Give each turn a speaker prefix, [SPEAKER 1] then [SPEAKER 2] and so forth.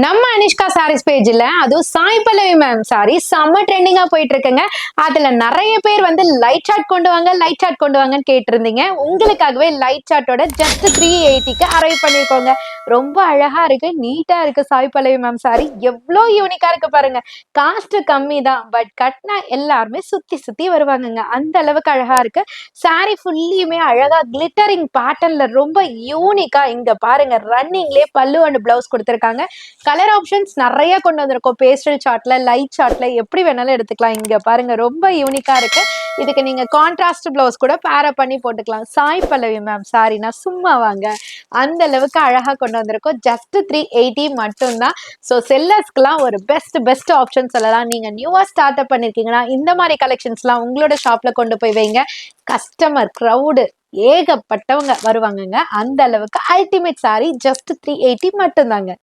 [SPEAKER 1] நம்ம அனிஷ்கா சாரீஸ் பேஜ்ல அதுவும் சாய் பல்லவி மேம் சாரி செம்ம ட்ரெண்டிங்கா போயிட்டு இருக்குங்க. அதுல நிறைய பேர் வந்து லைட் சார்ட் கொண்டு வாங்க லைட் சார்ட் கொண்டு வாங்கன்னு கேட்டிருந்தீங்க. உங்களுக்காகவே லைட் சார்ட்டோட ஜஸ்ட் 380க்கு அரைவ் பண்ணிருக்கோங்க. ரொம்ப அழகா இருக்கு, நீட்டா இருக்கு. சாய் பல்லவி மேம் சாரி எவ்வளோ யூனிக்கா இருக்கு பாருங்க. காஸ்ட் கம்மி தான், பட் கட்னா எல்லாருமே சுத்தி சுத்தி வருவாங்கங்க. அந்த அளவுக்கு அழகா இருக்கு. சாரி ஃபுல்லியுமே அழகா கிளிட்டரிங் பேட்டர்ன்ல ரொம்ப யூனிக்கா இங்க பாருங்க, ரன்னிங்லேயே பல்லு அண்ட் பிளவுஸ் கொடுத்துருக்காங்க. கலர் ஆப்ஷன்ஸ் நிறைய கொண்டு வந்திருக்கோம். பேஸ்டல் சார்ட்ல, லைட் சார்ட்ல எப்படி வேணாலும் எடுத்துக்கலாம். இங்க பாருங்க ரொம்ப யூனிக்கா இருக்கு. இதுக்கு நீங்க கான்ட்ராஸ்ட் பிளவுஸ் கூட பேர பண்ணி போட்டுக்கலாம். சாய் பல்லவி மேம் சாரினா சும்மா வாங்க, அந்த அளவுக்கு அழகா கொண்டு வந்திருக்கோம். ஜஸ்ட் 380 மட்டும்தான். ஸோ செல்லர்ஸ்க்குலாம் ஒரு பெஸ்ட் ஆப்ஷன் சொல்லலாம். நீங்க நியூவா ஸ்டார்ட் அப் பண்ணிருக்கீங்கன்னா இந்த மாதிரி கலெக்ஷன்ஸ்லாம் உங்களோட ஷாப்ல கொண்டு போய் வைங்க. கஸ்டமர் க்ரௌடு ஏகப்பட்டவங்க வருவாங்கங்க. அந்த அளவுக்கு அல்டிமேட் சாரி ஜஸ்ட் 380 மட்டும்தாங்க.